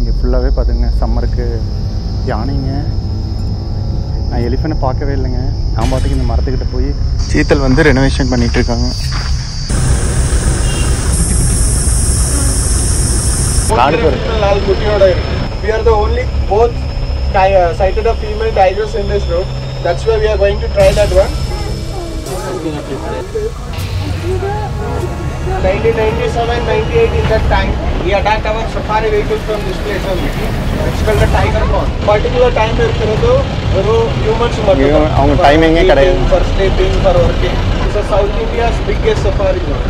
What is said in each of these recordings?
இங்கே ஃபுல்லாகவே பார்த்துங்க சம்மருக்கு யானைங்க. நான் எலிஃபெண்ட்டை பார்க்கவே இல்லைங்க. நான் பாட்டுக்கு இந்த மரத்துக்கிட்ட போய் சீத்தல் வந்து ரெனோவேஷன் பண்ணிகிட்ருக்காங்க. We are the only both sighted of female tigers in this road. That's why we are going to try that one. 1997-98 in that time, we attacked our safari vehicle from this place only. It's called the Tiger Pond. Particular time irukkiradhu humans avanga timing e kadaiya for sleeping, for working. It's a South India's biggest safari zone.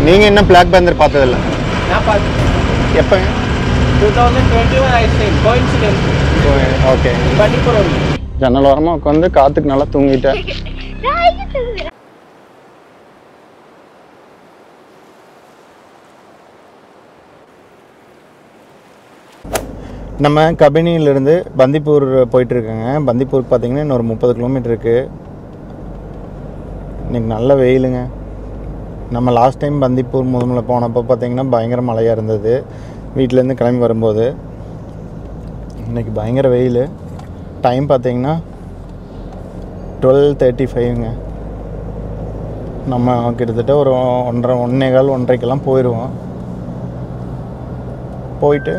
நீங்க என்ன black panther பார்த்ததில்ல? நான் பார்த்தேன். எப்பங்க? 2021 I seen. Coincidence. Okay. Manipuram. ஜன்னல் ஓரமா உட்காந்து காத்துக்கு நல்லா தூங்கிட்டேன். நம்ம கபினியிலிருந்து பந்திப்பூர் போயிட்டுருக்கோங்க. பந்திப்பூருக்கு பார்த்தீங்கன்னா இன்னொரு 30 கிலோமீட்டர் இருக்குது. இன்றைக்கி நல்ல வெயிலுங்க. நம்ம லாஸ்ட் டைம் பந்திப்பூர் முதுமலை போனப்போ பார்த்திங்கன்னா பயங்கர மழையாக இருந்தது வீட்டிலேருந்து கிளம்பி வரும்போது. இன்றைக்கி பயங்கர வெயில். டைம் பார்த்திங்கன்னா 12:35ங்க. நம்ம கிட்டத்தட்ட ஒரு 1:15-1:30க்கெல்லாம் போயிடுவோம். போயிட்டு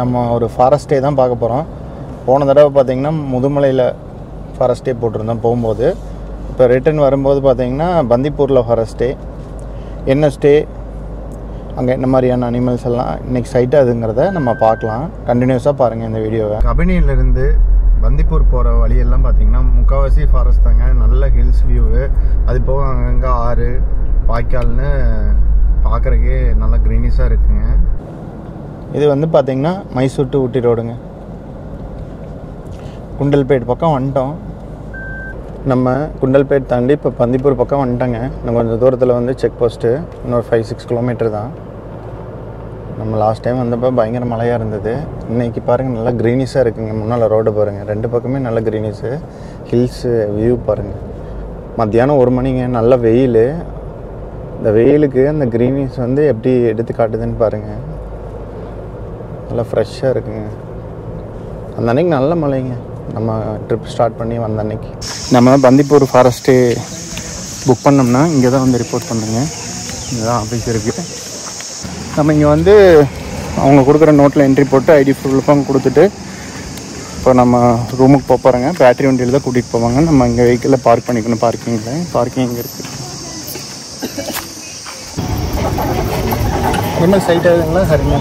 நம்ம ஒரு ஃபாரஸ்ட்டே தான் பார்க்க போகிறோம். போன தடவை பார்த்திங்கன்னா முதுமலையில் ஃபாரஸ்ட்டே போட்டிருந்தோம் போகும்போது. இப்போ ரிட்டர்ன் வரும்போது பார்த்திங்கன்னா பந்திப்பூரில் ஃபாரஸ்ட்டே என்ன ஸ்டே, அங்கே என்ன மாதிரியான அனிமல்ஸ் எல்லாம் இன்றைக்கி சைட்டு அதுங்கிறத நம்ம பார்க்கலாம். கண்டினியூஸாக பாருங்கள் இந்த வீடியோவை. கபினியிலேருந்து பந்திப்பூர் போகிற வழியெல்லாம் பார்த்திங்கன்னா முக்கால்வாசி ஃபாரஸ்ட் தாங்க. நல்ல ஹில்ஸ் வியூவு. அது போக அங்கங்கே ஆறு வாய்க்கால்னு பார்க்குறக்கே நல்லா க்ரீனிஷாக இருக்குங்க. இது வந்து பார்த்திங்கன்னா மைசூர் டு ஊட்டி ரோடுங்க. குண்டல்பேட் பக்கம் வந்துட்டோம். நம்ம குண்டல்பேட் தாண்டி இப்போ பந்திப்பூர் பக்கம் வந்துட்டோங்க. நம்ம கொஞ்சம் தூரத்தில் வந்து செக் போஸ்ட்டு இன்னொரு 5-6 கிலோமீட்டர் தான். நம்ம லாஸ்ட் டைம் வந்தப்போ பயங்கர மழையாக இருந்தது. இன்றைக்கி பாருங்கள் நல்லா க்ரீனிஷாக இருக்குங்க. முன்னால் ரோடு பாருங்கள், 2 பக்கமே நல்ல க்ரீனிஷு. ஹில்ஸு வியூ பாருங்கள். மத்தியானம் 1 மணிங்க, நல்ல வெயில். இந்த வெயிலுக்கு அந்த க்ரீனிஷ் வந்து எப்படி எடுத்து காட்டுதுன்னு பாருங்கள். நல்லா ஃப்ரெஷ்ஷாக இருக்குங்க. அந்த அன்றைக்கி நல்ல மழைங்க. நம்ம ட்ரிப் ஸ்டார்ட் பண்ணி வந்த அன்னைக்கு நம்ம பந்திப்பூர் ஃபாரஸ்ட்டு புக் பண்ணோம்னா இங்கே தான் வந்து ரிப்போர்ட் பண்ணுங்க. இங்கே தான் ஆஃபீஸ் இருக்குது. நம்ம இங்கே வந்து அவங்க கொடுக்குற நோட்டில் என்ட்ரி போட்டு ஐடி ஃபுல்லாக கொடுத்துட்டு இப்போ நம்ம ரூமுக்கு போகிறோங்க. பேட்டரி வண்டியில் தான் கூட்டிகிட்டு போவாங்க. நம்ம இங்கே வெஹிக்கிளில் பார்க் பண்ணிக்கணும். பார்க்கிங் இங்கே இருக்குது. என்ன சைட் ஆகுதுங்களா? சரிங்க.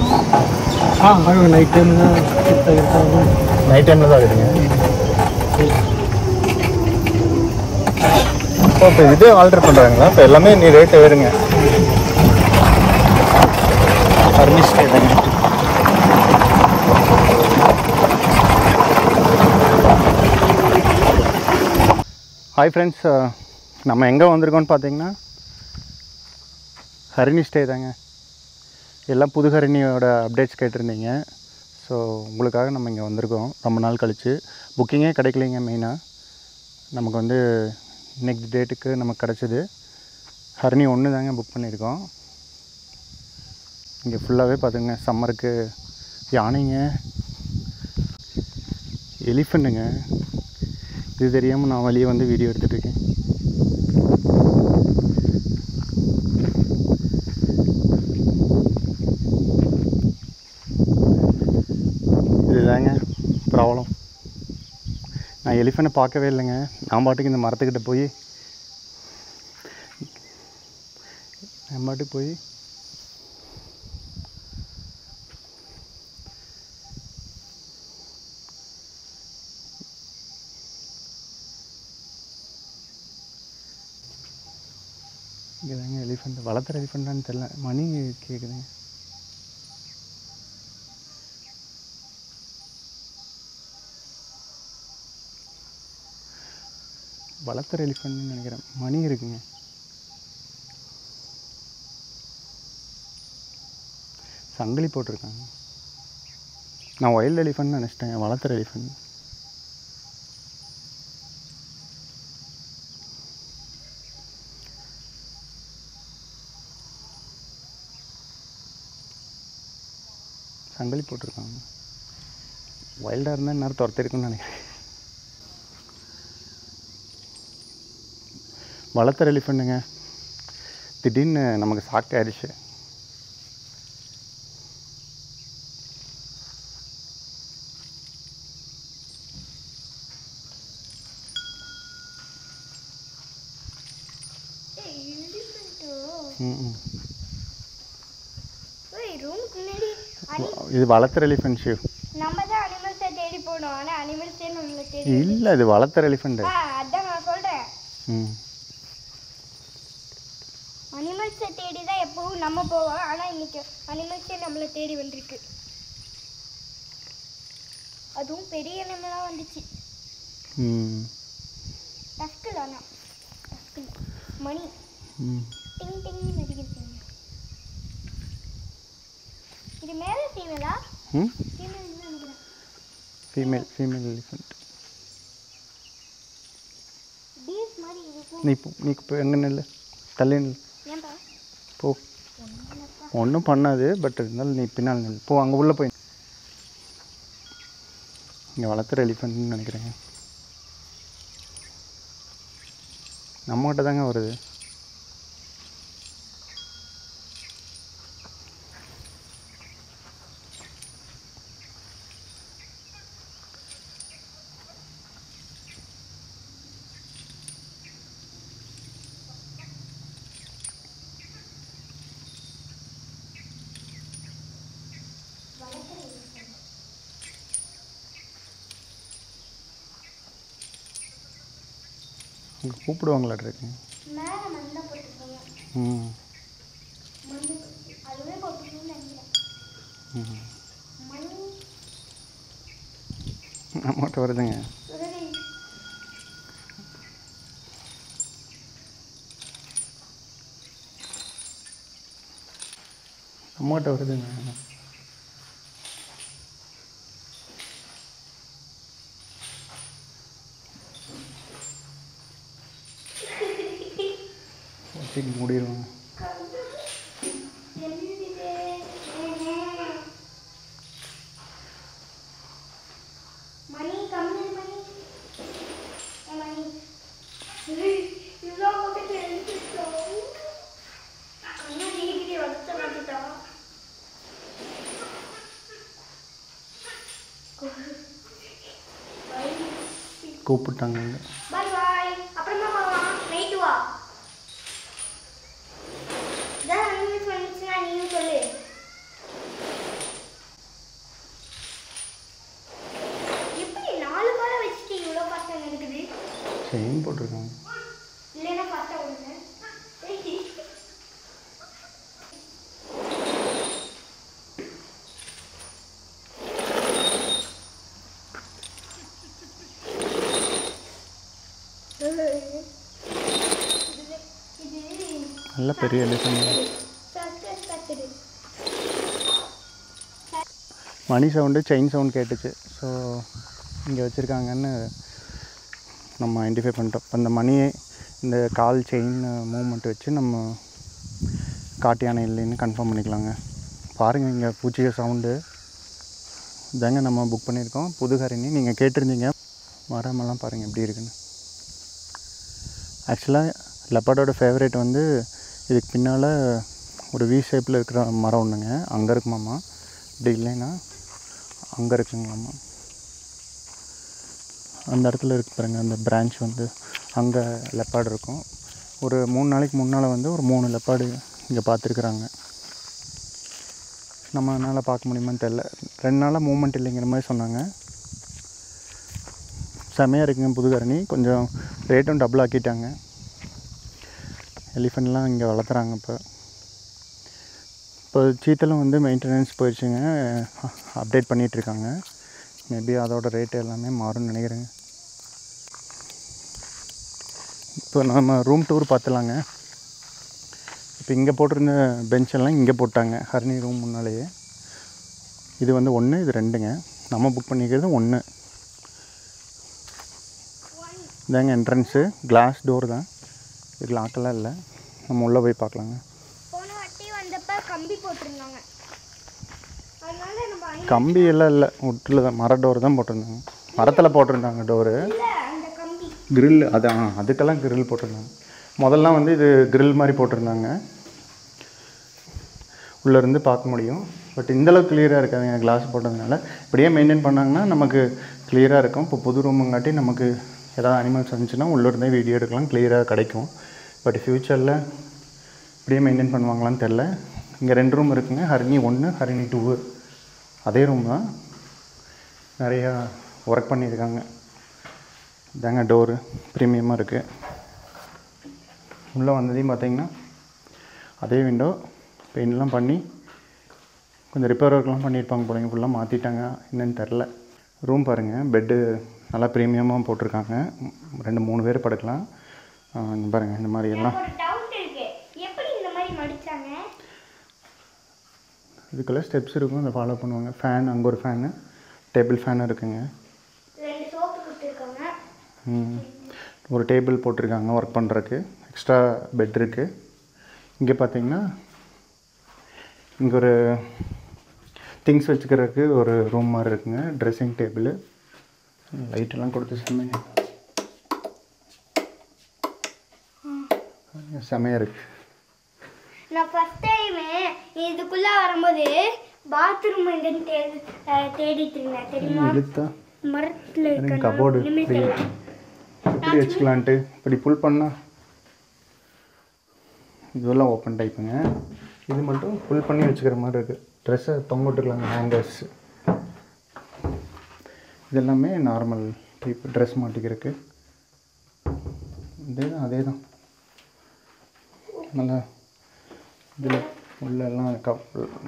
நைட் டைமில் நைட் டைமில் தான் ஆகுதுங்க. இப்போ இது ஆல்டர் பண்ணுறாங்களா? இப்போ எல்லாமே நீ ரேட்டு வேறுங்க. ஃபர்னிஷ் கேட்டாங்க. ஹாய் ஃப்ரெண்ட்ஸ், நம்ம எங்கே வந்திருக்கோம்னு பார்த்தீங்கன்னா ஹரிணி ஸ்டே தாங்க. எல்லாம் புது ஹரிணியோட அப்டேட்ஸ் கேட்டிருந்தீங்க. ஸோ உங்களுக்காக நம்ம இங்கே வந்திருக்கோம். ரொம்ப நாள் கழித்து புக்கிங்கே கிடைக்கலைங்க. மெயினாக நமக்கு வந்து நெக்ஸ்ட் டேட்டுக்கு நமக்கு கிடச்சிது. ஹரிணி 1 தாங்க புக் பண்ணியிருக்கோம். இங்கே ஃபுல்லாகவே பார்த்துங்க சம்மருக்கு யானைங்க, எலிஃபெண்ட்டுங்க. இது தெரியாமல் நான் வெளியே வந்து வீடியோ எடுத்துகிட்ருக்கேன். இதுதாங்க ப்ராப்ளம். நான் எலிஃபெண்ட்டை பார்க்கவே இல்லைங்க. நான் பாட்டுக்கு இந்த மரத்துக்கிட்ட போய் இங்கே தாங்க எலிஃபெண்ட். வளர்த்துற எலிஃபெண்ட்டான்னு தெரில. மணி கேட்குதுங்க. வளர்த்துற எலிஃபெண்ட்னு நினைக்கிறேன். மணி இருக்குங்க. சங்கிலி போட்டிருக்காங்க. நான் வைல்டு எலிஃபெண்ட் நினச்சிட்டேன். வளர்த்துற எலிஃபெண்ட். சங்கிலி போட்டிருக்காங்க. வைல்டாக இருந்தால் இந்நேரம் துரத்திருக்குன்னு நினைக்கிறேன். வளர்த்துற எலிஃபண்ட்டுங்க. திடீர்னு நமக்கு ஷாக் ஆயிடுச்சு. இது வளர்த்துற எலிஃபண்ட் ஷிவ். நம்ம தான் அனிமல்ஸை தேடி போனோம், ஆனால் அனிமல்ஸே நம்மளை தேடி இல்லை, இது வளர்த்துற எலிஃபண்ட். அதான் நான் சொல்கிறேன். ம், அனிமல்ஸை தேடி தான் எப்பவும் நம்ம போவோம், ஆனால் இன்னைக்கு அனிமல்ஸே நம்மளை தேடி வந்திருக்கு. அதுவும் பெரிய அனிமலாக வந்துச்சு. டஸ்கில் ஆனால் டஸ்கில் மணி டிங் டிங் நடிக்கிறீங்க. இது மேலே ஃபீமேலா? Female elephant. டீஸ் மாதிரி இருக்கும். நீ இப்போ எங்கே நெல் தள்ளி நெல் ஏன்பா போ. ஒன்றும் பண்ணாது, பட் இருந்தாலும் நீ பின்னால் நெல் போ. அங்கே உள்ளே போய் இங்கே வளர்த்துற எலிஃபண்ட்னு நினைக்கிறேங்க. நம்மகிட்ட தாங்க வருது. இங்கே கூப்பிடுவாங்களாட்ருக்கு. மேலே மண்ணை போட்டுருக்கோங்க. மண்ணு அதுவே போட்டுருக்கோன்னு நினைக்கிறேன். மண் நம்மகிட்ட வருதுங்க. நம்மகிட்ட வருதுங்க. மூடிடுவாங்க. மணி கம்மி மணி மணி இவ்வளோ போட்டு எழுதிட்டோம். இன்னும் நீக்கிட்டே வளர்த்த மாட்டேட்டோம். கூப்பிட்டாங்க. பாய் பாய். அப்புறமா வா, நைட்டு வா. இதான் அனிமல்ஸ் வந்துச்சுன்னா நீயும் சொல்லு. எப்படி 4 காலை வச்சுட்டு இவ்வளோ ஃபாஸ்ட்டாக நடக்குது? செயின் போட்டிருக்காங்க. இல்லைன்னா ஃபாஸ்ட்டாக ஒன்று. நல்ல பெரிய எலிஃபண்ட். மணி சவுண்டு, செயின் சவுண்ட் கேட்டுச்சு. ஸோ இங்கே வச்சுருக்காங்கன்னு நம்ம ஐடென்டிஃபை பண்ணிட்டோம். அந்த மணியை இந்த கால் செயின் மூவ்மெண்ட் வச்சு நம்ம காட்டு யானை இல்லைன்னு கன்ஃபார்ம் பண்ணிக்கலாங்க. பாருங்கள், இங்கே பூச்சிக சவுண்டு இதாங்க நம்ம புக் பண்ணியிருக்கோம். புதுகரணி நீங்கள் கேட்டிருந்தீங்க. மரமெல்லாம் பாருங்கள் எப்படி இருக்குன்னு. ஆக்சுவலாக லெப்பர்டோட ஃபேவரேட் வந்து இதுக்கு பின்னால் ஒரு வி ஷேப்பில் இருக்கிற மரம் ஒன்றுங்க, அங்கே இருக்குமாம்மா. இப்படி இல்லைன்னா அங்கே இருக்குங்களாம்மா. அந்த இடத்துல இருக்கு பாருங்கள், அந்த பிரான்ச் வந்து அங்கே லெப்பாடு இருக்கும். ஒரு 3 நாளைக்கு முன்னால் வந்து ஒரு 3 லெப்பாடு இங்கே பார்த்துருக்குறாங்க. நம்மளால் பார்க்க முடியுமான்னு தெரில. 2 நாளாக மூவ்மெண்ட் இல்லைங்கிற மாதிரி சொன்னாங்க. செமையாக இருக்குங்க புதுகரணி. கொஞ்சம் ரேட்டும் டபுள் ஆக்கிட்டாங்க. எலிஃபெண்ட்லாம் இங்கே வளர்த்துறாங்க. இப்போ சீத்தலும் வந்து மெயின்டெனன்ஸ் போயிடுச்சுங்க, அப்டேட் பண்ணிகிட்ருக்காங்க. மேபி அதோட ரேட்டு எல்லாமே மாறும்னு நினைக்கிறேங்க. இப்போ நம்ம ரூம் டூர் பார்த்துலாங்க. இப்போ இங்கே போட்டிருந்த பெஞ்செல்லாம் இங்கே போட்டாங்க, ஹரிணி ரூம் முன்னாலேயே. இது வந்து 1, இது 2ங்க. நம்ம புக் பண்ணிக்கிறது 1. இதாங்க என்ட்ரன்ஸு, கிளாஸ் டோர் தான். இது லாக்கெல்லாம் இல்லை. நம்ம உள்ளே போய் பார்க்கலாங்க. போன வாட்டி வந்தப்போ கம்பி போட்டிருந்தாங்க, அதனால நம்ம கம்பி எல்லாம் இல்லை, உட்டில் தான் மர டோர் தான் போட்டிருந்தாங்க. மரத்தில் போட்டிருந்தாங்க டோரு. அந்த கம்பி கிரில் அதான், அதுக்கெல்லாம் கிரில் போட்டிருந்தாங்க. முதல்லாம் வந்து இது கிரில் மாதிரி போட்டிருந்தாங்க, உள்ளேருந்து பார்க்க முடியும். பட் இந்தளவுக்கு கிளியராக இருக்காது எனக்கு கிளாஸ் போட்டதுனால. இப்படியே மெயின்டைன் பண்ணாங்கன்னா நமக்கு கிளியராக இருக்கும். இப்போ புது ரூமுங்காட்டி நமக்கு ஏதாவது அனிமல்ஸ் வந்துச்சுன்னா உள்ளேருந்தே வீடியோ எடுக்கலாம், கிளியராக கிடைக்கும். பட் ஃப்யூச்சரில் இப்படியே மெயின்டைன் பண்ணுவாங்களான்னு தெரில. இங்கே 2 ரூம் இருக்குங்க, ஹரிணி 1 ஹரிணி 2. அதே ரூம் தான், நிறையா ஒர்க் பண்ணியிருக்காங்க. இதாங்க டோரு ப்ரீமியமாக இருக்குது. உள்ளே வந்ததையும் பார்த்தீங்கன்னா அதே விண்டோ பெயிண்ட்லாம் பண்ணி கொஞ்சம் ரிப்பேர் ஒர்க்லாம் பண்ணியிருப்பாங்க போலங்க. ஃபுல்லாக மாற்றிட்டாங்க, என்னன்னு தெரில. ரூம் பாருங்கள், பெட்டு நல்லா ப்ரீமியமாக போட்டிருக்காங்க. 2-3 பேர் படுக்கலாம். பாருங்கள் இந்த மாதிரி எல்லாம். ஒரு டவுட் இருக்கு, எப்படி இந்த மாதிரி மடிச்சாங்க? இதுக்கெல்லாம் ஸ்டெப்ஸ் இருக்கும், அதை ஃபாலோ பண்ணுவாங்க. ஃபேன், அங்கே ஒரு ஃபேனு, டேபிள் ஃபேனும் இருக்குங்க. 2 சோப்பு கொடுத்துருக்காங்க. ஒரு டேபிள் போட்டிருக்காங்க ஒர்க் பண்ணுறதுக்கு. எக்ஸ்ட்ரா பெட் இருக்குது. இங்கே பார்த்தீங்கன்னா இங்கே ஒரு திங்ஸ் வச்சுக்கிறதுக்கு ஒரு ரூம் மாதிரி இருக்குங்க. ட்ரெஸ்ஸிங் டேபிள், லைட்டெல்லாம் கொடுத்து செமையாக இருக்குது. நான் ஃபர்ஸ்ட் டைம் இதுக்குள்ளே வரும்போது பாத்ரூம் எங்கன்னு தேடிட்டு இருந்தேன் தெரியுமா? இழுத்தா மரத்தில் கபோர்டு இப்படி வச்சுக்கலான்ட்டு இப்படி புல் பண்ணால் இதெல்லாம் ஓப்பன் டைப்புங்க. இது மட்டும் புல் பண்ணி வச்சுக்கிற மாதிரி இருக்குது. ட்ரெஸ்ஸை தொங்க விட்டுக்கலாங்க, ஹேங்கர்ஸ். இதெல்லாமே நார்மல் டைப் ட்ரெஸ் மாட்டிக்கிறதுக்கு. அதே தான் நல்லா இதில் உள்ளெல்லாம்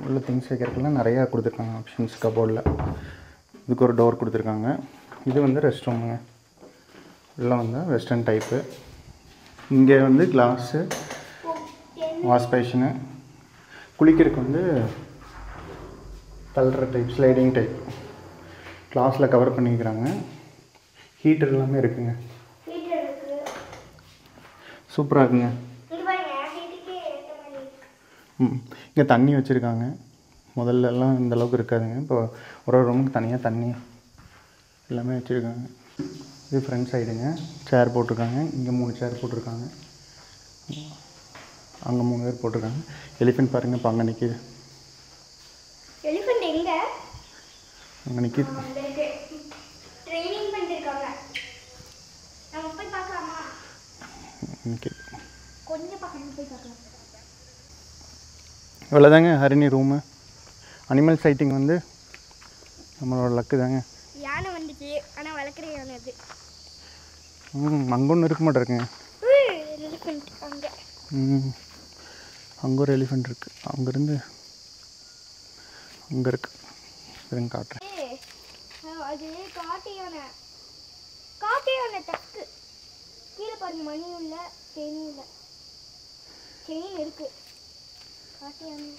உள்ள திங்ஸ் வைக்கிறதுக்கெல்லாம் நிறையா கொடுத்துருக்காங்க ஆப்ஷன்ஸ் கபோர்டில். இதுக்கு ஒரு டோர் கொடுத்துருக்காங்க. இது வந்து ரெஸ்ட் ரூமுங்க. உள்ளே வந்து வெஸ்டர்ன் டைப்பு. இங்கே வந்து கிளாஸு, வாஷ் பேஷனு, குளிக்கிறதுக்கு வந்து தள்ளுற டைப், ஸ்லைடிங் டைப். கிளாஸில் கவர் பண்ணிக்கிறாங்க. ஹீட்டர் எல்லாமே இருக்குங்க, சூப்பராக இருக்குங்க. இங்கே தண்ணி வச்சுருக்காங்க. முதல்லலாம் இந்த அளவுக்கு இருக்காதுங்க. இப்போ ஒரு ரூமுக்கு தனியாக தண்ணி எல்லாமே வச்சுருக்காங்க. இது ஃப்ரண்ட் சைடுங்க. சேர் போட்டிருக்காங்க. இங்கே 3 சேர் போட்டிருக்காங்க. அங்கே 3 பேர் போட்டிருக்காங்க. எலிஃபென்ட் பாருங்கள், இப்போ அங்கே நிற்கிது. எலிஃபென்ட் எங்க? அங்கே நிற்கிது. ட்ரைனிங் பண்ணிருக்காங்க. நம்ம போய் பார்க்கலாமா? நிற்கிது. கொஞ்சம் பக்கம் போய் பார்க்கலாம். இவ்வளோதாங்க ஹரிணி ரூமு. அனிமல் சைட்டிங் வந்து நம்மளோட லக்கு தாங்க. யானை வந்துச்சு, ஆனால் வளர்க்குற யானை அது. அங்கே ஒன்று இருக்க மாட்டேருக்குங்க. எலிஃபென்ட் அங்கே. அங்கே ஒரு எலிஃபெண்ட் இருக்குது. அங்கேருந்து அங்கே இருக்குது. சரிங்க, காட்டுறேன். அது காட்டு யானை. காட்டு யானை டக்கு. கீழே பாருங்க, மணியும் இல்லை, செயினும் இல்லை. செயின் இருக்குது. காட்டு யானை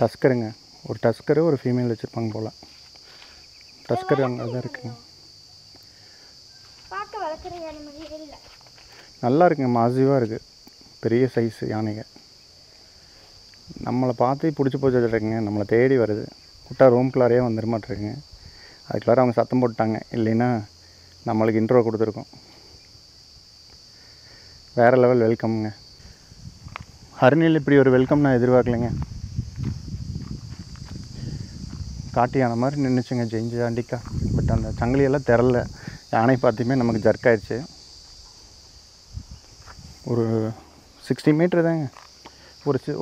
டஸ்கருங்க. ஒரு டஸ்கரு ஒரு ஃபீமேல் வச்சுருப்பாங்க போல். டஸ்கர் அங்கே தான் இருக்குங்க. பார்க்க வளர்க்குற யானை மாதிரியே இல்லை. நல்லா இருக்குங்க, மாசிவாக இருக்குது. பெரிய சைஸு யானைங்க. நம்மளை பார்த்து பிடிச்சி போச்சு வச்சுருக்குங்க. நம்மளை தேடி வருது. விட்டா ரூம்குள்ளாரையே வந்துட மாட்டேருக்குங்க. அதுக்குள்ளார அவங்க சத்தம் போட்டாங்க, இல்லைன்னா நம்மளுக்கு இன்ட்ரோ கொடுத்துருக்கோம். வேறு லெவல் வெல்கம்ங்க. ஹரிணியில் இப்படி ஒரு வெல்கம் நான் எதிர்பார்க்கலைங்க. காட்டு யானை மாதிரி நின்றுச்சுங்க ஜெயிஞ்சு ஆண்டிக்கா. பட் அந்த சங்கிலியெல்லாம் திறல. யானை பார்த்துமே நமக்கு ஜர்க் ஆயிடுச்சு. ஒரு 60 மீட்டர் தாங்க,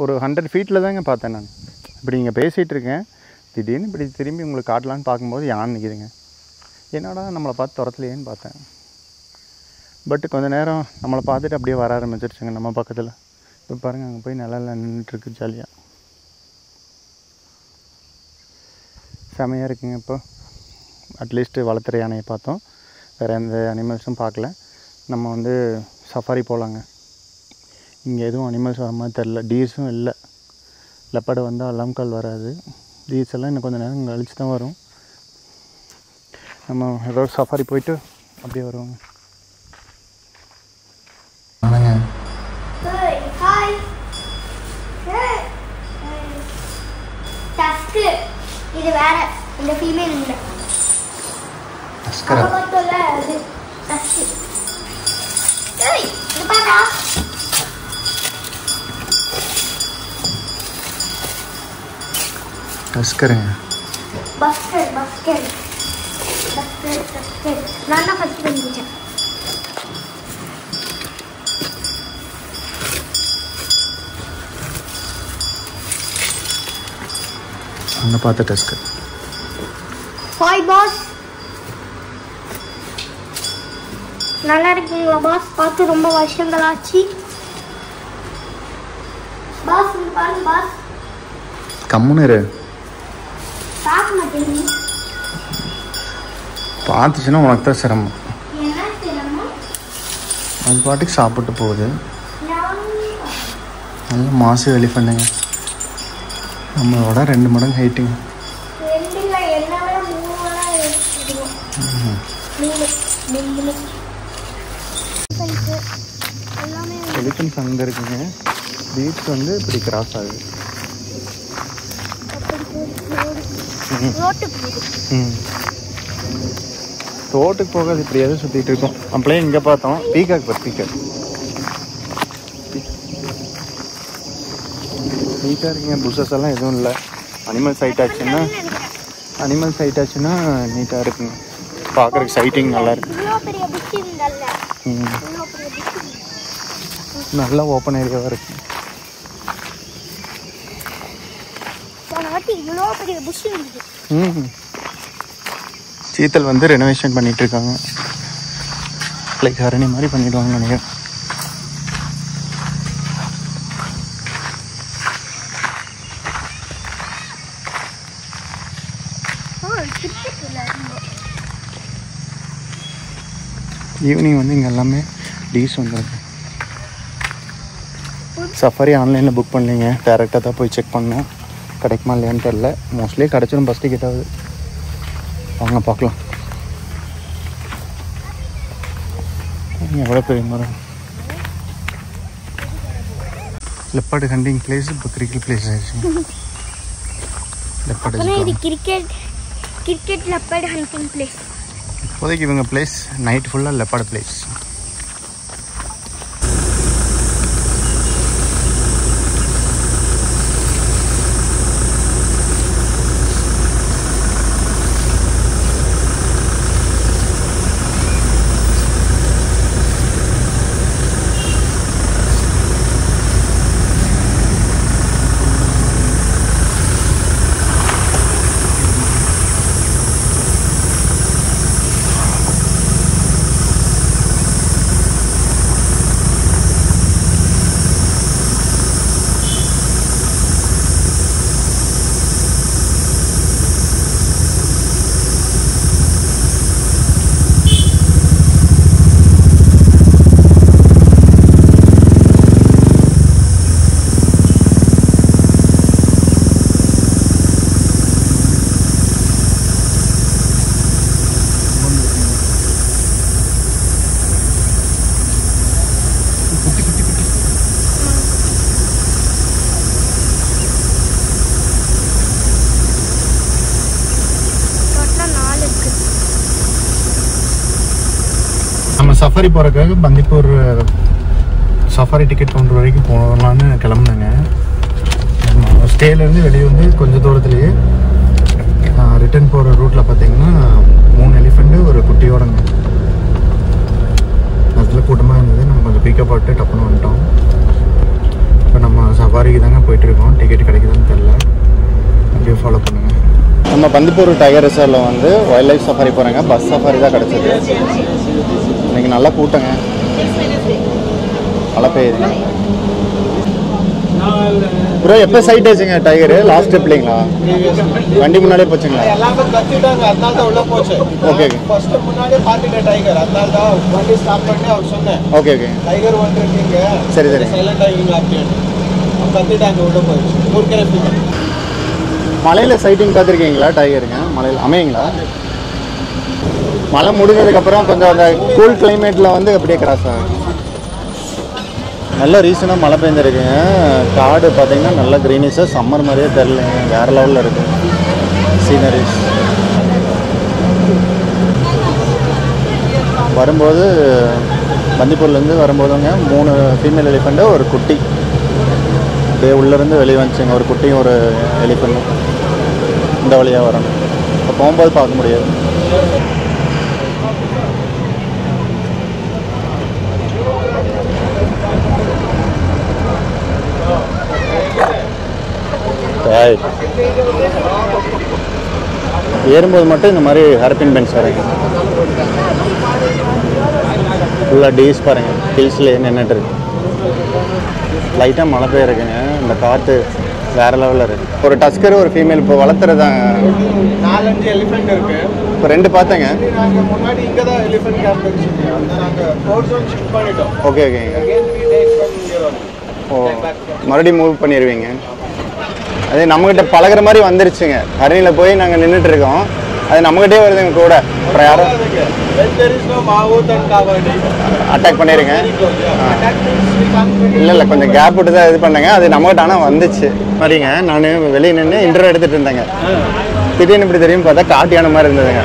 ஒரு 100 ஃபீட்டில் தாங்க பார்த்தேன் நான். இப்படி இங்கே பேசிகிட்டு இருக்கேன், திடீர்னு இப்படி திரும்பி உங்களுக்கு காட்டலான்னு பார்க்கும்போது யானை நிற்கிதுங்க. என்னடா நம்மளை பார்த்து துரத்துலையேன்னு பார்த்தேன். பட் கொஞ்சம் நேரம் நம்மளை பார்த்துட்டு அப்படியே வர ஆரம்பிச்சிருச்சுங்க நம்ம பக்கத்தில். இப்போ பாருங்கள், அங்கே போய் நிழல்ல நின்றுட்டுருக்கு ஜாலியாக. செமையாக இருக்குங்க. இப்போ அட்லீஸ்ட்டு வளர்த்துற யானையை பார்த்தோம், வேறு எந்த அனிமல்ஸும் பார்க்கல. நம்ம வந்து சஃபாரி போகலாங்க. இங்கே எதுவும் அனிமல்ஸ் வர மாதிரி தெரில. டீர்ஸும் இல்லை. லெப்பர்டு வந்தால் அலாம் கால் வராது. டீர்ஸ் எல்லாம் இன்னும் கொஞ்சம் நேரம் கழிச்சு தான் வரும். நம்ம ஏதோ சஃபாரி போயிட்டு அப்படியே வருவாங்க. ஹாய். டஸ்க்கு இது வேற இந்த ஃபீமேல் இல்ல டஸ்கரா பார்த்தல அது டஸ்கி ஏய் இது பாரா டஸ்கருங்க பஸ்கர் நான் தான் ஃபர்ஸ்ட் பண்ணிட்டேன் அங்கே பார்த்த டஸ்கர் ஹாய் பாஸ் நல்லா இருக்கீங்களா பாஸ் பார்த்து ரொம்ப வருஷங்கள் ஆச்சு பாஸ் இங்க பாருங்க பாஸ் கம்முன்னு இரு பார்க்க மாட்டேங்க பார்த்துச்சுன்னா உனக்கு தான் சிரமம் என்ன சிரமம் அது பாட்டுக்கு சாப்பிட்டு போகுது நான் நல்ல மாசு எலிஃபண்ட்டுங்க நம்மளோட 2 மடங்கு ஹைட்டுங்க ரெண்டு இல்லை என்ன விட 3 இருக்கும் 3 எல்லாமே எலிஃபண்ட்ஸ் அங்கே இருக்குங்க பீச் வந்து இப்படி கிராஸ் ஆகுது ரோட்டுக்கு போகுது தோட்டுக்கு போகாது இப்படியாவது சுற்றிட்டு இருக்கோம் அப்படியே இங்கே பார்த்தோம் பீகாக் நீட்டாக இருக்குங்க புஷஸ் எல்லாம் எதுவும் இல்லை அனிமல் சைட் ஆச்சுன்னா நீட்டாக இருக்குங்க பார்க்குறதுக்கு சைட்டிங் நல்லா இருக்கு இவ்வளோ பெரிய புஷ் இருந்தல்ல ம் இவ்வளோ பெரிய புஷ் நல்லா ஓப்பன் ஏரியாவாக இருக்கு போன வாட்டி இவ்வளோ பெரிய புஷ் இருந்தது ம் சீத்தல் வந்து ரெனோவேஷன் பண்ணிட்டு இருக்காங்க லைக் ஹரணி மாதிரி பண்ணிடுவாங்க நினைக்கிறேன் கிரிக்கெட் விளையாடுங்க ஈவினிங் வந்து இங்கே எல்லாமே டீஸ் வந்துருக்கு சஃபாரி ஆன்லைனில் புக் பண்ணீங்க டேரெக்டாக தான் போய் செக் பண்ணோம் கிடைக்குமா இல்லையான்னு தெரில மோஸ்ட்லி கிடச்சிடும் பஸ் டிக்கெட் ஆகுது வாங்க பார்க்கலாம் எவ்வளோ பெரிய மரம் லெப்பாடு ஹண்டிங் பிளேஸ் இப்போ கிரிக்கெட் பிளேஸ் ஆயிடுச்சு லெப்பாடு இது கிரிக்கெட் லெப்பர்ட் ஹண்டிங் பிளேஸ் இப்போதைக்கு இவங்க பிளேஸ் நைட் ஃபுல்லாக லெப்பாடு பிளேஸ் நம்ம சஃபாரி போகிறதுக்காக பந்திப்பூர் சஃபாரி டிக்கெட் கவுண்டர் வரைக்கும் போகலான்னு கிளம்புனேங்க ஸ்டேலேருந்து வெளியே வந்து கொஞ்சம் தூரத்துலேயே ரிட்டர்ன் போகிற ரூட்டில் பார்த்தீங்கன்னா 3 எலிஃபெண்ட்டு ஒரு குட்டியோடங்க அதில் கூட்டமாக இருந்தது நம்ம கொஞ்சம் பிக்கப் ஆகிட்டு டப்புன்னு வந்துட்டோம் இப்போ நம்ம சஃபாரிக்கு தாங்க போயிட்டுருக்கோம் டிக்கெட் கிடைக்குதுன்னு தெரில அப்படியே ஃபாலோ பண்ணுங்கள் நம்ம பந்திப்பூர் டைகர் ரிசர்வில் வந்து வைல்ட் லைஃப் சஃபாரி போகிறேங்க பஸ் சஃபாரி தான் கிடச்சிது இன்னைக்கு நல்லா கூட்டங்க மழை பெய்யுது ப்ரோ எப்போ சைட் ஆச்சுங்க டைகரு லாஸ்ட் ஸ்டெப் இல்லைங்களா வண்டி முன்னாடியே போச்சுங்களா எல்லாமே கத்திட்டாங்க அதனால தான் உள்ள போச்சு ஓகே ஃபர்ஸ்ட் முன்னாடியே பார்த்துட்டேன் டைகர் அதனால தான் வண்டி ஸ்டாப் பண்ணி அவர் சொன்னேன் ஓகே ஓகே டைகர் வந்துருக்கீங்க சரி சரி சைலண்ட் ஆகிங்க அப்படின்னு கத்திட்டாங்க உள்ள போயிடுச்சு ஊர்க்கரை மலையில் சைட்டிங் பார்த்துருக்கீங்களா டைகருங்க மலையில் அமையுங்களா மழை முடிஞ்சதுக்கப்புறம் கொஞ்சம் அந்த கூல் கிளைமேட்டில் வந்து அப்படியே கிராஸ் ஆகும் நல்ல ரீசனாக மழை பெஞ்சிருக்குங்க காடு பார்த்தீங்கன்னா நல்ல க்ரீனிஷாக சம்மர் மாதிரியே தெரிலங்க வேறு லெவலில் இருக்குது சீனரிஸ். வரும்போது பந்திப்பூர்லேருந்து வரும்போதுங்க 3 ஃபீமேல் எலிஃபெண்ட்டு ஒரு குட்டி அப்படியே உள்ளேருந்து வெளியே வந்துச்சுங்க. ஒரு குட்டியும் ஒரு எலிஃபெண்ட்டும் இந்த வழியாக வரணும். இப்போ போகும்போது பார்க்க முடியாது. ஏறும்போது மட்டும் இந்த மாதிரி ஹேர்பின் பென்ஸ் வரைக்கும் ஃபுல்லாக டீஸ் பாருங்கள். ஹில்ஸ்லேயே நின்றுட்டு இருக்கு. லைட்டாக மழை பெய்யுறதுங்க. இந்த காற்று வேறு லெவலில் இருக்குது. ஒரு டஸ்கர் ஒரு ஃபீமேல் இப்போ வளர்த்துறதாங்க. 4-5 எலிஃபெண்ட் இருக்கு. இப்போ 2 பார்த்தேங்க. நாங்கள் முன்னாடி இங்கே தான் எலிஃபெண்ட் கேம்ப் இருந்துச்சு. அந்த நாங்கள் 4 zone ஷிஃப்ட் பண்ணிட்டோம். ஓகே ஓகேங்க. Again we take from here only. ஓ, மறுபடியும் மூவ் பண்ணிடுவீங்க. அதே நம்மகிட்ட பழகிற மாதிரி வந்துருச்சுங்க. ஹரணியில் போய் நாங்கள் நின்றுட்டு இருக்கோம். அது நம்மகிட்டே வருதுங்க கூட. அப்புறம் யாரும் When there is no Mahout and Kavadi. Attack பண்ணிடுங்க. Attack means we come to இல்லை கொஞ்சம் கேப் விட்டு தான் இது பண்ணேங்க. அது நம்மகிட்ட ஆனால் வந்துச்சு மாதிரிங்க. நான் வெளியே நின்று இன்டர்வியூ எடுத்துகிட்டு இருந்தேங்க. திடீர்னு இப்படி தெரியும் பார்த்தா காட்டு யானை மாதிரி இருந்ததுங்க.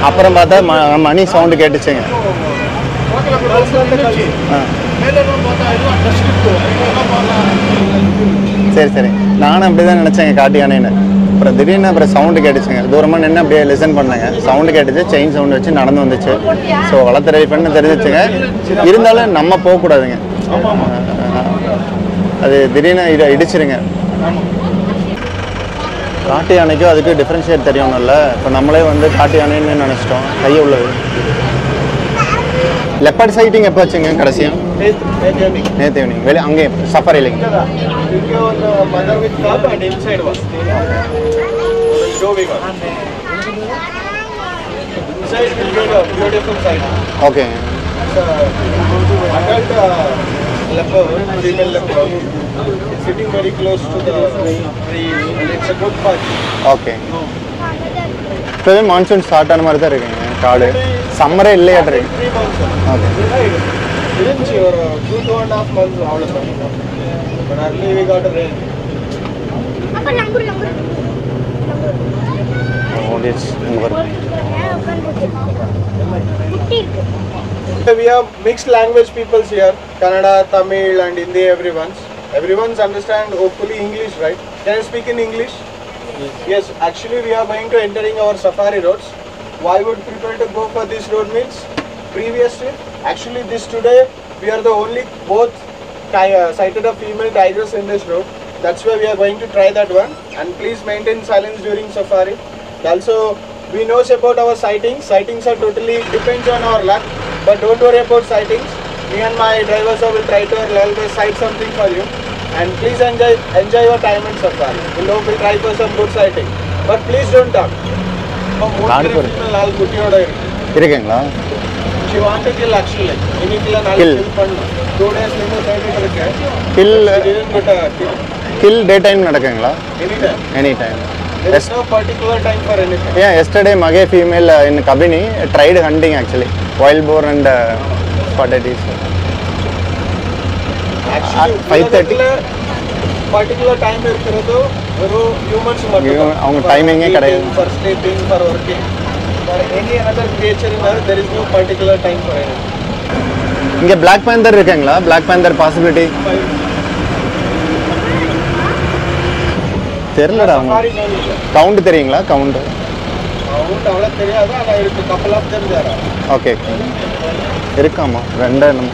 அப்புறம் பார்த்தா மணி சவுண்டு கேட்டுச்சுங்க. சரி சரி, நானும் அப்படி தான் நினச்சேங்க காட்டு யானைன்னு. அப்புறம் திடீர்னு அப்புறம் சவுண்டு கேட்டுச்சுங்க. தூரமாக நின்று அப்படியே லிசன் பண்ணேங்க. சவுண்டு கேட்டுச்சு, செயின் சவுண்டு வச்சு நடந்து வந்துச்சு. ஸோ வளர்த்து ரெடி பண்ணி தெரிஞ்சிச்சுங்க. இருந்தாலும் நம்ம போகக்கூடாதுங்க. அது திடீர்னு இடிச்சிருங்க. காட்டு யானைக்கும் அதுக்கு டிஃப்ரென்ஷியேட் தெரியணும்ல. இப்போ நம்மளே வந்து காட்டு யானைன்னு நினச்சிட்டோம். கையை உள்ளது. லெப்பர்ட் சைட்டிங் எப்போ வச்சுங்க கடைசியாக? நேற்று ஈவினிங். வெளியே அங்கே சஃபாரி இல்லைங்க. mother with cub and inside one. Showing one. Inside will get a beautiful sight. Okay. Adult leopard, female leopard, sitting very close to the tree and it's a good fight. Okay. இப்போவே monsoon start ஆன மாதிரி தான் இருக்குங்க காடு. சம்மரே இல்லையாட்டு இருக்கு. 3 months. Okay. Didn't you? 2.5 months அவ்வளோதான். But early we got a rain. அப்ப number ஓடிச்சு இங்கே வரும். குட்டி இருக்கு. We have mixed language peoples here, Kannada, Tamil and Hindi, everyone's understand hopefully English, right? Can you speak in English? Yes, actually we are going to entering our safari roads. Why would people to go for this road means previously, actually this today we are the only both sighted a female tigers in this road. That's why we are going to try that one, and please maintain silence during safari. Also we knows about our sightings. Sightings are totally depends on our luck, but don't worry about sightings. Me and my drivers will try to always sight something for you, and please enjoy your time in safari. We'll try for some good sighting, but please don't talk. இருக்குங்களா? She want to kill actually. Initially Kill. kill பண்ணு. 2 days லிருந்து தேடிட்டு இருக்கேன். Kill. She didn't get a kill. Kill day time நடக்குங்களா? Anytime. Anytime. There is no particular time for anything. Yeah, yesterday Magay female in Kabini tried hunting actually. Wild boar and spotted geese. Actually, 5:30. particular time இருக்கிறது வெறும் humans மட்டும். அவங்க டைமிங்கே கிடையாது. For sleeping, for working. For any another creature in earth, there is no particular time for anything. இங்கே Black Panther இருக்குங்களா? Black Panther possibility? தெரியலடா. Count தெரியுங்களா? Count அவ்வளோ தெரியாது. ஆனால் இருக்கு couple of them there. Okay இருக்காமா? 2 என்னமோ.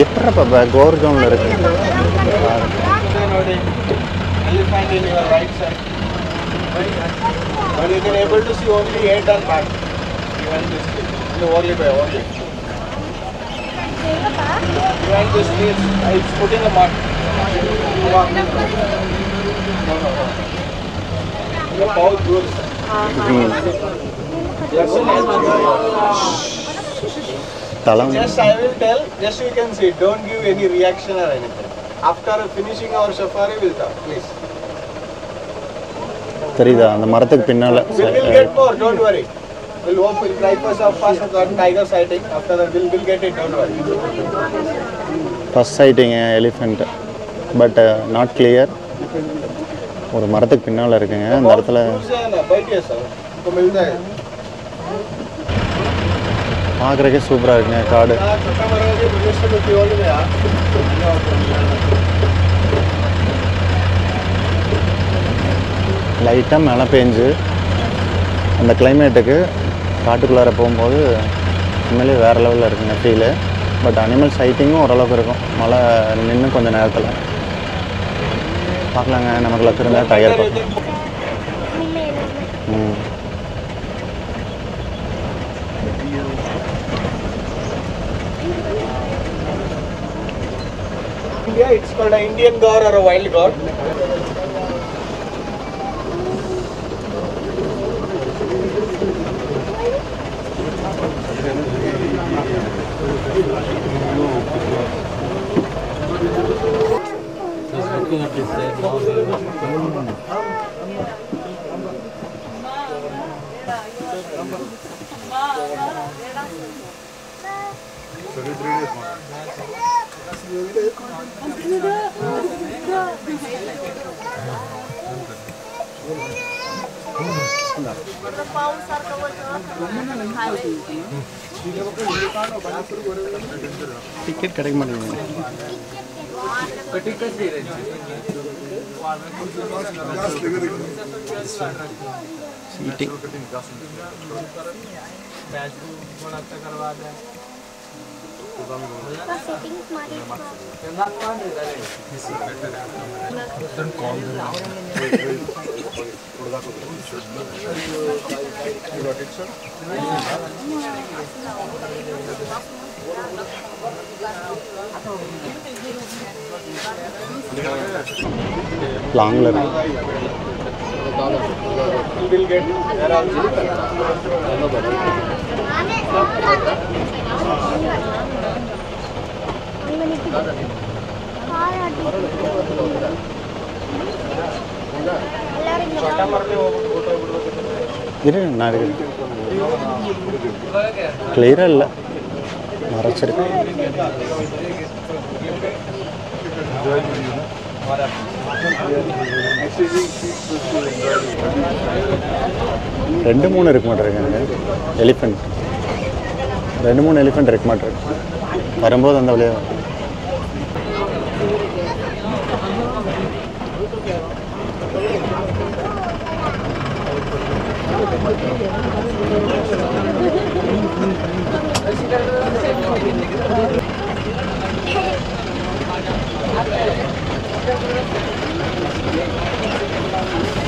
எப்படா கோர் ஜோனில் இருக்கு? Elephant in your right side. But you can able to see only 8 and back. Even this tree. No, only by only. Even this tree, it's putting a mark. Look how good. தலம். Just I will tell, just you can see, don't give any reaction or anything. After finishing our safari, we'll talk, please. தெரியுதா அந்த மரத்துக்கு பின்னால? We'll get more, don't worry. We'll try for some first tiger sighting. After that, we'll get it, don't worry. First sighting elephant but not clear. ஒரு மரத்துக்கு பின்னால் இருக்குங்க அந்த இடத்துல பார்க்குறக்கே சூப்பராக இருக்குங்க காடு. லைட்டாக மழை பெஞ்சு அந்த கிளைமேட்டுக்கு காட்டுக்குள்ளார போகும்போது உண்மையிலே வேறு லெவலில் இருக்குங்க ஃபீலு. பட் அனிமல் சைட்டிங்கும் ஓரளவுக்கு இருக்கும் மழை நின்று கொஞ்சம் நேரத்தில். பார்க்கலாங்க, நமக்கு லக்கு இருந்தால் டைகர் பார்க்கலாம். India, it's called an Indian gaur or a wild gaur. Ticket கிடைக்க மாட்டேங்குது. லாங்கில் இருக்கு. இரு நான் இருக்கு கிளியராக இல்லை, மறைச்சிருக்கு. ரெண்டு மூணு இருக்க மாட்டேருக்காங்க எலிஃபெண்ட். 2-3 எலிஃபெண்ட் இருக்க மாட்டேருக்கு. வரும்போது அந்த வழியாக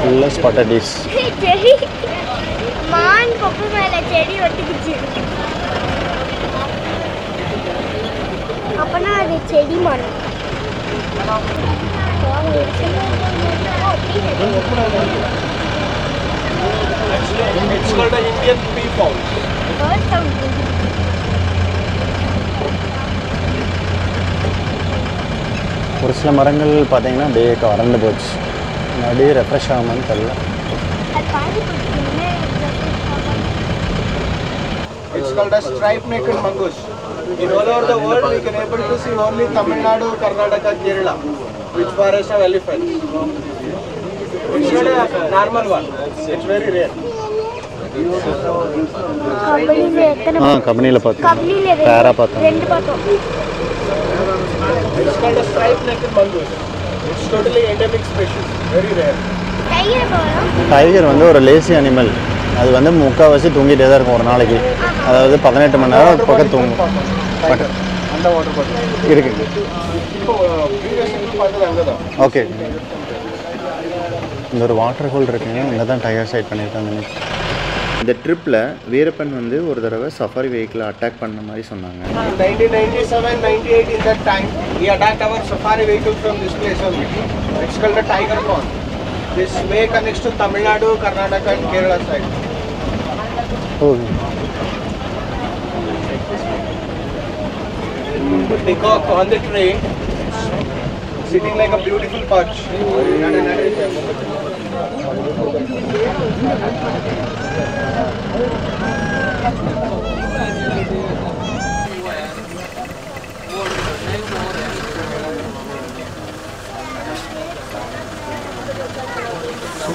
ஃபுல்லாக ஸ்பாட்டடிஸ். மான் கொப்பு மேலே செடி ஒட்டிக்கிச்சு. அப்பனா அது செடி மான். It's called an Indian peafowl. ஒரு சில மரங்கள் பார்த்தீங்கன்னா அப்படியே வறண்டு போச்சு. அப்படியே ரெஃப்ரெஷ் ஆகுமான்னு தெரியல. It's called a stripe-necked mongoose. In all over the world, we can able to see only Tamil Nadu, Karnataka, Kerala, which forest have elephants. It's not a normal one. It's very rare. கம்பெனியில் பார்த்தோம், பேராக பார்த்தோம். It's called a stripe-necked mongoose. It's totally endemic species. Very rare. Tiger வந்து ஒரு lazy animal. அது வந்து முக்கால்வாசி தூங்கிட்டே தான் இருக்கும் ஒரு நாளைக்கு. அதாவது 18 மணி நேரம் பக்கம் தூங்கும். அந்த வாட்டர் பாட்டில் இருக்கு. ஓகே, இந்த ஒரு வாட்டர் ஹோல் இருக்குங்க. இங்கே தான் டைகர் சைட் பண்ணியிருக்காங்க. இந்த ட்ரிப்பில் வீரப்பன் வந்து ஒரு தடவை சஃபாரி வெஹிக்கிளை அட்டாக் பண்ண மாதிரி சொன்னாங்க. 1997-98 in that time, he attacked our safari vehicle from this place only. It's called the Tiger Pond. This way connects to Tamil Nadu, Karnataka and Kerala side. Okay. Peacock on the tree, sitting like a beautiful perch.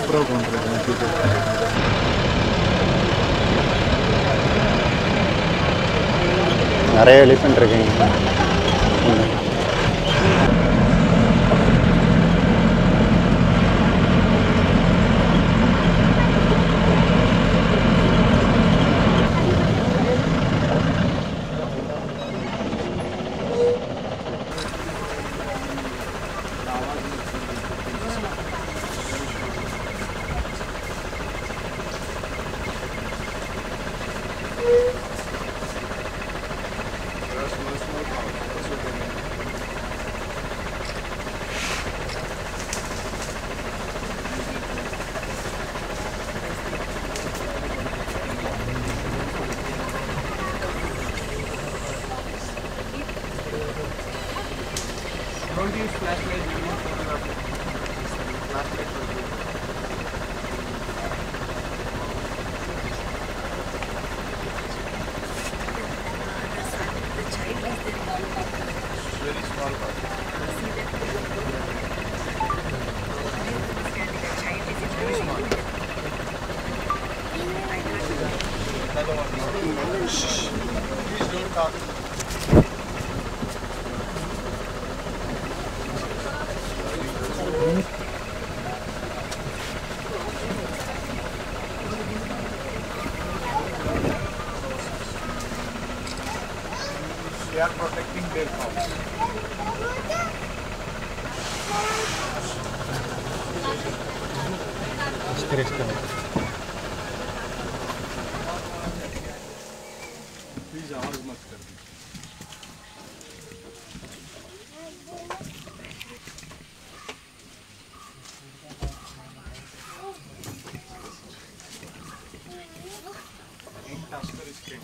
GoPro கொண்டிருக்கேன். நிறைய elephant இருக்குங்க. Don't use flashlight, you use photography. Flashlight for you. Very small part. Very small. Another one. Shh. Please don't talk. They are protecting their house. Please आवाज मत कर दीजिए. एक tasker इसके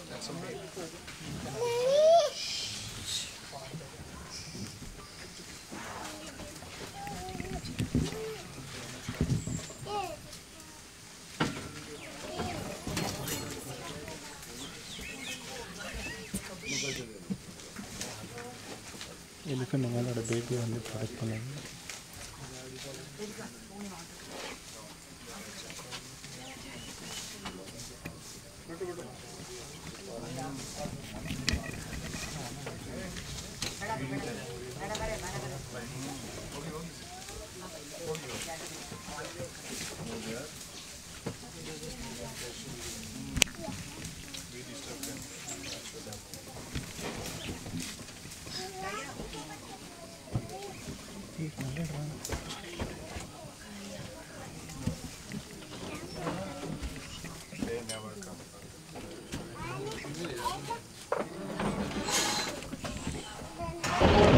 That's a male. Elephant உங்களோட baby வந்து protect பண்ணுங்க.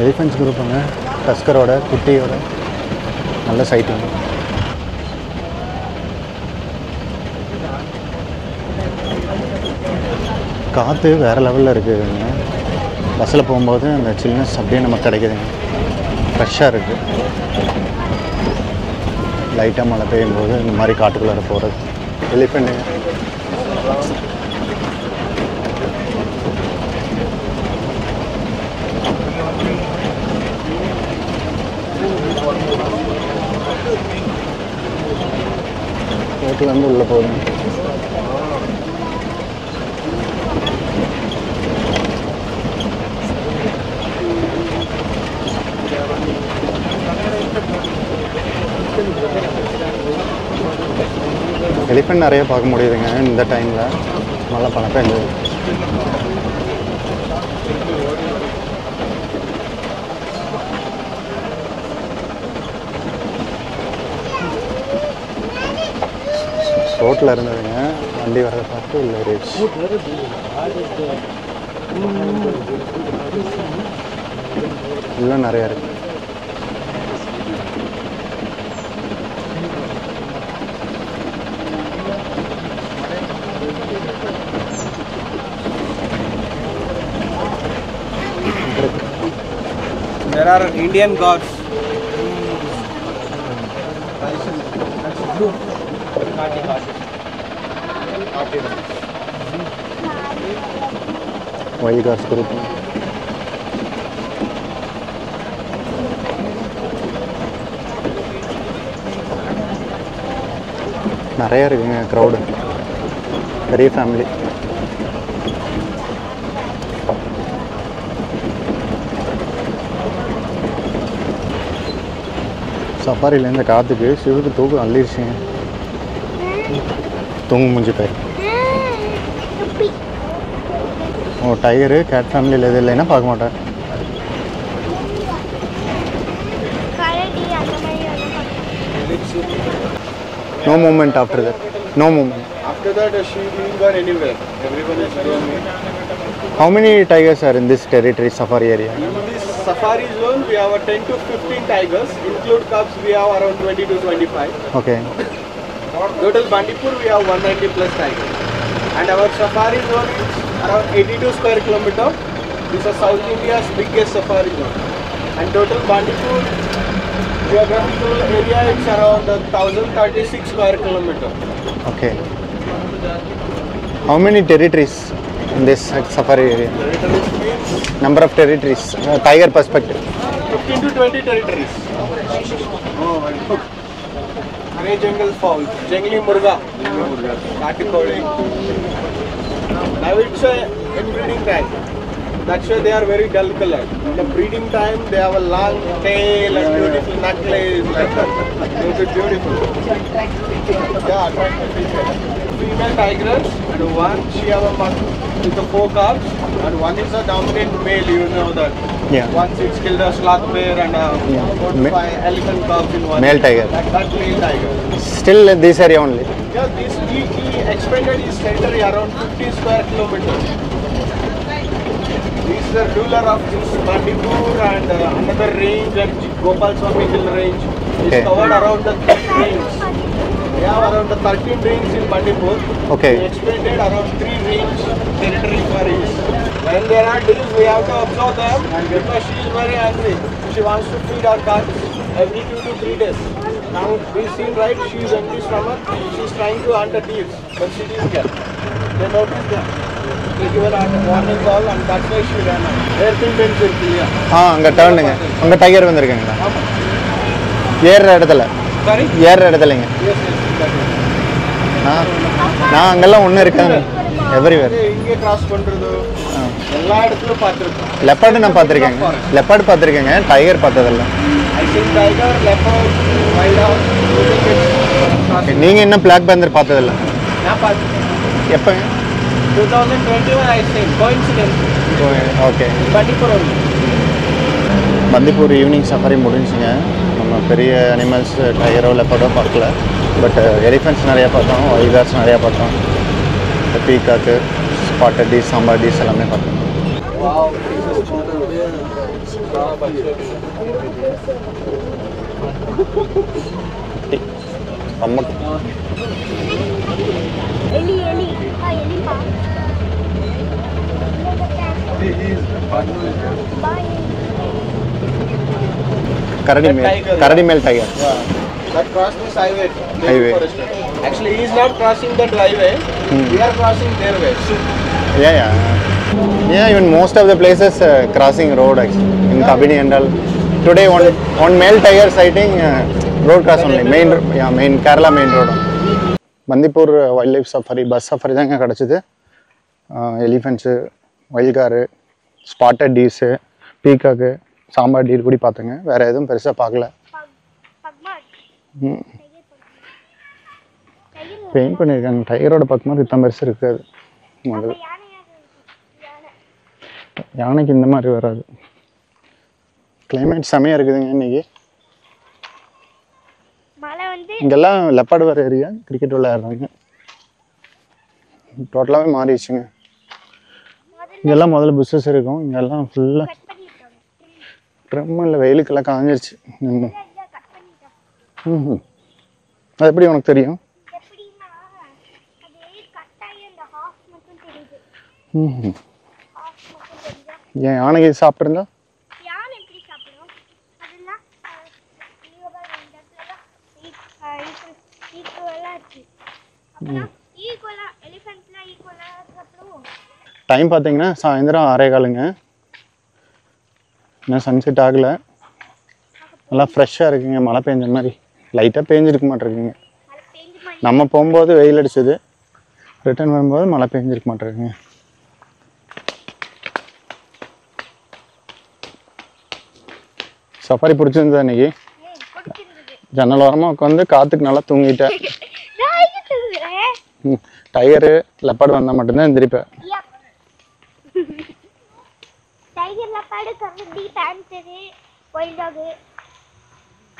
Elephants குரூப்புங்க, டஸ்கரோட குட்டியோட நல்ல சைட்டிங். காற்று வேறு லெவலில் இருக்குதுங்க. பஸ்ஸில் போகும்போது அந்த சில்னஸ் அப்படியே நமக்கு கிடைக்குதுங்க. ஃப்ரெஷ்ஷாக இருக்குது. லைட்டாக மழை பெய்யும்போது இந்த மாதிரி காட்டுக்குள்ளார போகிறது. எலிஃபெண்ட்டுங்க ரோட்டில் உள்ளே போகுதுங்க. எலிஃபென்ட் நிறைய பார்க்க முடியுதுங்க இந்த டைமில். நல்லா பணம் பெஞ்சது. ரோட்டில் இருந்ததுங்க, வண்டி வரதை பார்த்து உள்ள ஏறிடுச்சு. இன்னும் நிறையா இருக்கு. There are Indian gods. Wild gods group. நிறையா இருக்குங்க க்ரௌடு, பெரிய ஃபேமிலி. சஃபாரியில் இந்த காற்றுக்கு சிவுக்கு தூக்கம் அள்ளிடுச்சுங்க. தூங்கு முடிஞ்சு போயிரு. ஓ டைகரு கேட் ஃபேமிலியில் எது இல்லைன்னா பார்க்க மாட்டேன். No movement after that. No movement. After that, she didn't go anywhere. Everyone is doing it. How many tigers are in this territory, safari area? In this safari zone, we have 10 to 15 tigers. Include cubs, we have around 20 to 25. Okay. Total Bandipur, we have 190 plus tigers. And our safari zone is around 82 square kilometer. This is South India's biggest safari zone. And total Bandipur geographical area is around 1036 square kilometer. Okay. How many territories in this safari area? Territories means Number of territories, tiger perspective. 15 to 20 territories. Oh, Grey Jungle Fowl, Jangli Murga, Katikoli. Now it's inbreeding time. That's why they are very dull colored. In the breeding time, they have a long tail and beautiful necklace. It's beautiful. Yeah, attractive feature. Female tigress, and one she have a mother with the 4 cubs, and one is a dominant male. You know that. Yeah. Once it's killed a sloth bear and 4 to 5 elephant cubs in one. Male tiger. That male tiger. Still in this area only. Yeah, he expanded his territory around 50 square kilometers. He is the ruler of this Bandipur and another range and Gopal Swami Hill range. He Okay. covered around the 3 ranges. We have around the 13 ranges in Bandipur. Okay. He expanded around 3 range territory for his. When there are deals, we have to observe them because she is very angry. She wants to feed our cats every 2 to 3 days. Now we seen right, she is empty stomach. She is trying to hunt the deals, but she didn't get. They noticed them. They give her a warning call and that's why she ran out. Hairpin bends are clear. அங்கே டர்னுங்க, அங்கே tiger வந்திருக்குங்களா? ஏறுற இடத்துல, Sorry? ஏறுற இடத்துலங்க. Yes, yes, exactly. நான் அங்கெல்லாம் ஒன்று இருக்காங்க everywhere. இங்கே கிராஸ் பண்ணுறது எல்லா இடத்துலையும் பார்த்துருக்கோம். லெப்பர்டு நான் பார்த்துருக்கேங்க, லெப்பர்டு பார்த்துருக்கேங்க, டைகர் பார்த்ததில்ல. I think tiger, leopard, wild house, நீங்கள் இன்னும் பிளாக் பேந்தர் பார்த்ததில்ல? நான் பார்த்துருக்கேன். எப்போங்க? 2021 I think, coincidence. Okay. Bandipur only. Bandipur evening safari முடிஞ்சுங்க. நம்ம பெரிய அனிமல்ஸ் டைகரோ லெப்பர்டோ பார்க்கல, பட் எலிஃபென்ட்ஸ் நிறையா பார்த்தோம், வைகார்ஸ் நிறையா பார்த்தோம், peacock, spotted deers, sambar deers எல்லாமே பார்த்தோம். Wow. ரொம்ப எலி எலி எலிப்பா கரடி மேல், கரடி மேல் tiger. That crossed this highway. Highway. Actually, he is not crossing that highway. We are crossing their way. Yeah, even most of the places crossing road actually in Kabini and all. Today one male tiger sighting, road cross only, main Kerala main road. Bandipur wildlife safari, bus safari தாங்க கிடச்சிது. Elephants, wild gaur, spotted deers, peacock, sambar deer கூட பார்த்துங்க. வேறு எதுவும் பெருசாக பார்க்கல. Paint பண்ணியிருக்காங்க. டைகரோட பார்க்கும்போது இத்தனை பெருசு இருக்காது. முதல்ல யானைக்கு இந்த மாதிரி வராது. கிளைமேட் செமையாக இருக்குதுங்க இன்னைக்கு. இங்கெல்லாம் லெப்பர்டு வர ஏரியா, கிரிக்கெட் விளையாடுறாங்க. டோட்டலாகவே மாறிடுச்சுங்க. இங்கெல்லாம் முதல்ல பிஸ்னஸ் இருக்கும், இங்கெல்லாம் ஃபுல்லாக ட்ரம்மில் வெயிலுக்கெல்லாம் காஞ்சிருச்சு. அது எப்படி உனக்கு தெரியும்? ஏன் யானைக்கு சாப்பிட்ருந்தா? டைம் பார்த்தீங்கன்னா சாயந்தரம் 6:15ங்க. இன்னும் சன்செட் ஆகலை. நல்லா ஃப்ரெஷ்ஷாக இருக்குங்க. மழை பெஞ்ச மாதிரி லைட்டாக பேஞ்சிருக்க மாட்டிருக்குங்க. நம்ம போகும்போது வெயில் அடிச்சது, ரிட்டர்ன் வரும்போது மழை பெஞ்சிருக்க மாட்டேங்குங்க. சஃபாரி பிடிச்சிருந்தா இன்னைக்கு? ஜன்னல் ஓரமாக உட்காந்து காற்றுக்கு நல்லா தூங்கிட்டேன். டைகரு லெப்பாடு வந்தால் மட்டும்தான் எந்திரிப்பேன். டைகர் லெப்பாடு கரடி பேண்டரு வைல்ட் டாக்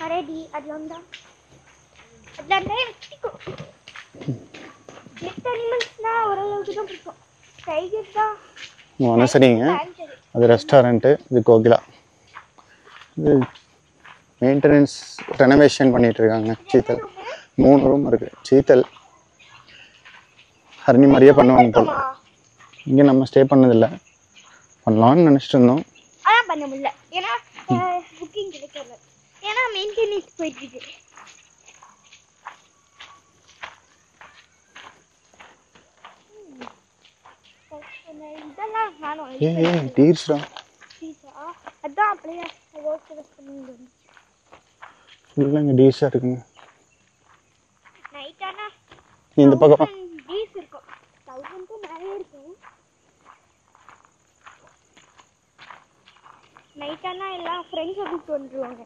கரடி அதெல்லாம் தான் வச்சுக்கும். நெக்ஸ்ட் அனிமல்ஸ்னா ஓரளவுக்கு தான் பிடிக்கும். டைகர் தான் ஒன்றும் சரிங்க. அது ரெஸ்டாரண்ட்டு, இது கோகிலா. இது மெயின்டெனன்ஸ் ரெனோவேஷன் பண்ணிகிட்டு இருக்காங்க. சீத்தல் 3 ரூம் இருக்குது. சீத்தல் ஹரணி மாதிரியே பண்ணுவாங்க போல. இங்கே நம்ம ஸ்டே பண்ணதில்லை, பண்ணலாம்னு நினச்சிட்டு இருந்தோம். அதான் பண்ண முடியல, ஏன்னா புக்கிங் கிடைக்கல, ஏன்னா மெயின்டெனன்ஸ் போயிட்டு இருக்கு. இதெல்லாம் நானும் டீர்ஸ்டா அதான் அப்படியே ஃபுல்லாக இங்கே டீர்ஸாக இருக்குங்க. நைட் ஆனா இந்த பக்கம் டீஸ் இருக்கும், 1000 நிறைய இருக்கும். நைட் ஆனா எல்லாம் ஃப்ரெண்ட்ஸை கூப்பிட்டு வந்துருவாங்க.